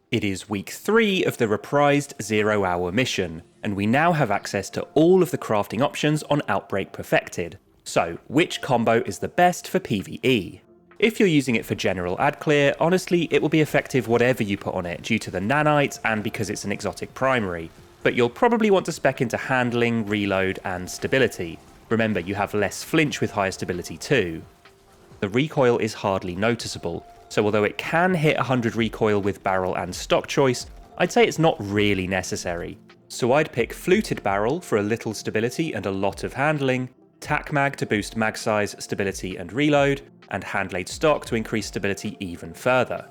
It is week 3 of the reprised 0-hour mission, and we now have access to all of the crafting options on Outbreak Perfected. So, which combo is the best for PvE? If you're using it for general ad clear, honestly it will be effective whatever you put on it due to the nanites and because it's an exotic primary, but you'll probably want to spec into handling, reload and stability. Remember, you have less flinch with higher stability too. The recoil is hardly noticeable, so although it can hit 100 recoil with barrel and stock choice, I'd say it's not really necessary. So I'd pick fluted barrel for a little stability and a lot of handling, tac mag to boost mag size, stability and reload, and handlaid stock to increase stability even further.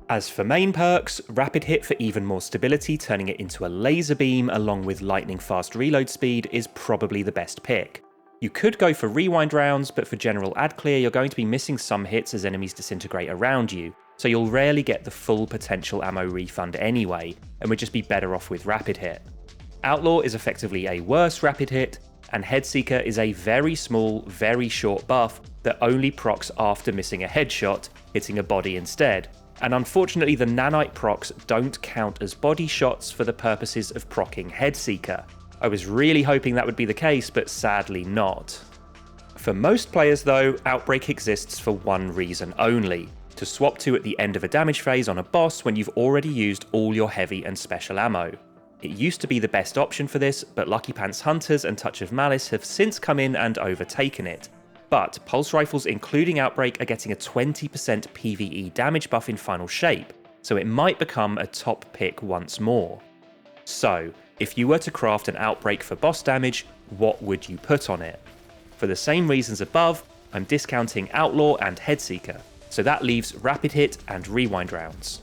As for main perks, rapid hit for even more stability, turning it into a laser beam along with lightning fast reload speed is probably the best pick. You could go for rewind rounds, but for general ad clear you're going to be missing some hits as enemies disintegrate around you, so you'll rarely get the full potential ammo refund anyway, and would just be better off with rapid hit. Outlaw is effectively a worse rapid hit, and Headseeker is a very small, very short buff that only procs after missing a headshot, hitting a body instead. And unfortunately the nanite procs don't count as body shots for the purposes of proccing Headseeker. I was really hoping that would be the case, but sadly not. For most players though, Outbreak exists for one reason only: to swap to at the end of a damage phase on a boss when you've already used all your heavy and special ammo. It used to be the best option for this, but Lucky Pants Hunters and Touch of Malice have since come in and overtaken it. But pulse rifles including Outbreak are getting a 20% PvE damage buff in final shape, so it might become a top pick once more. So, if you were to craft an Outbreak for boss damage, what would you put on it? For the same reasons above, I'm discounting Outlaw and Headseeker, so that leaves Rapid Hit and Rewind rounds.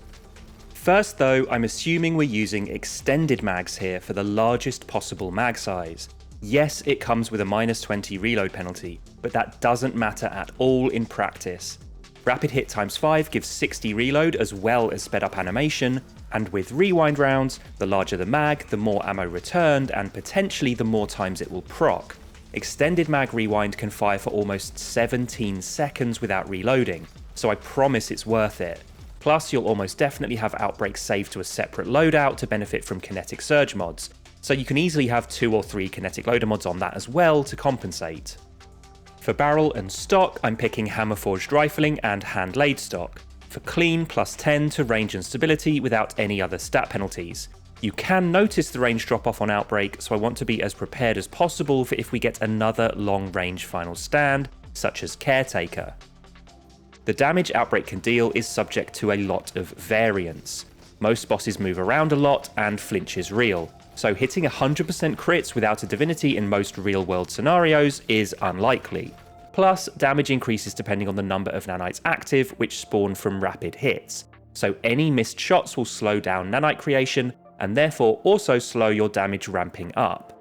First though, I'm assuming we're using extended mags here for the largest possible mag size. Yes, it comes with a -20 reload penalty, but that doesn't matter at all in practice. Rapid Hit ×5 gives 60 reload as well as sped up animation, and with rewind rounds, the larger the mag, the more ammo returned, and potentially the more times it will proc. Extended mag rewind can fire for almost 17 seconds without reloading, so I promise it's worth it. Plus, you'll almost definitely have Outbreak saved to a separate loadout to benefit from kinetic surge mods, so you can easily have 2 or 3 kinetic loader mods on that as well to compensate. For barrel and stock, I'm picking hammer forged rifling and hand laid stock. For clean, +10 to range and stability without any other stat penalties. You can notice the range drop off on Outbreak, so I want to be as prepared as possible for if we get another long range final stand, such as Caretaker. The damage Outbreak can deal is subject to a lot of variance. Most bosses move around a lot and flinch is real, so hitting 100% crits without a divinity in most real world scenarios is unlikely. Plus, damage increases depending on the number of nanites active, which spawn from rapid hits, so any missed shots will slow down nanite creation and therefore also slow your damage ramping up.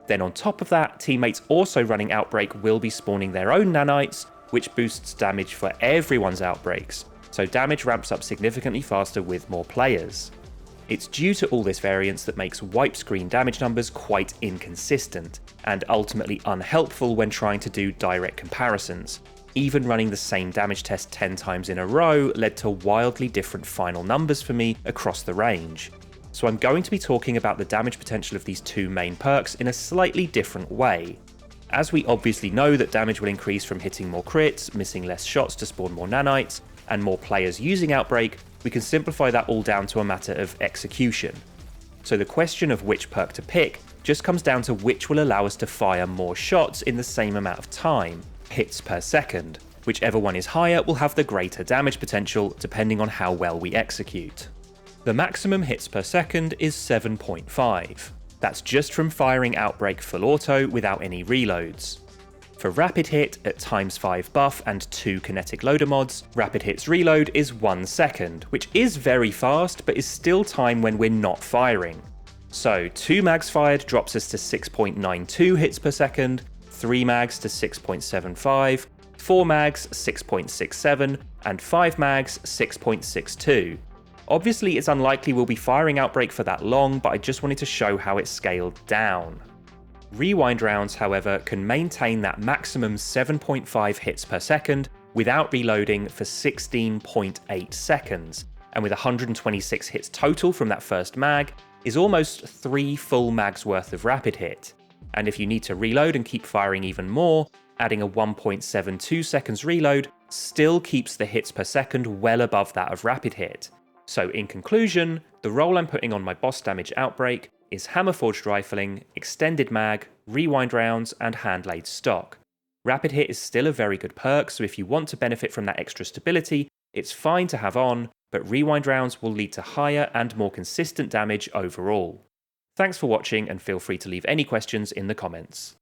Then on top of that, teammates also running Outbreak will be spawning their own nanites, which boosts damage for everyone's Outbreaks, so damage ramps up significantly faster with more players. It's due to all this variance that makes wipe screen damage numbers quite inconsistent, and ultimately unhelpful when trying to do direct comparisons. Even running the same damage test 10 times in a row led to wildly different final numbers for me across the range. So I'm going to be talking about the damage potential of these two main perks in a slightly different way. As we obviously know that damage will increase from hitting more crits, missing less shots to spawn more nanites, and more players using Outbreak, we can simplify that all down to a matter of execution. So the question of which perk to pick just comes down to which will allow us to fire more shots in the same amount of time, hits per second. Whichever one is higher will have the greater damage potential depending on how well we execute. The maximum hits per second is 7.5. That's just from firing Outbreak full auto without any reloads. For Rapid Hit at ×5 buff and 2 kinetic loader mods, Rapid Hit's reload is 1 second, which is very fast but is still time when we're not firing. So 2 mags fired drops us to 6.92 hits per second, 3 mags to 6.75, 4 mags 6.67, and 5 mags 6.62. Obviously it's unlikely we'll be firing Outbreak for that long, but I just wanted to show how it's scaled down. Rewind rounds, however, can maintain that maximum 7.5 hits per second without reloading for 16.8 seconds, and with 126 hits total from that first mag, is almost 3 full mags worth of rapid hit. And if you need to reload and keep firing even more, adding a 1.72 seconds reload still keeps the hits per second well above that of rapid hit. So in conclusion, the roll I'm putting on my boss damage Outbreak is hammer forged rifling, extended mag, rewind rounds, and hand-laid stock. Rapid hit is still a very good perk, so if you want to benefit from that extra stability, it's fine to have on, but rewind rounds will lead to higher and more consistent damage overall. Thanks for watching, and feel free to leave any questions in the comments.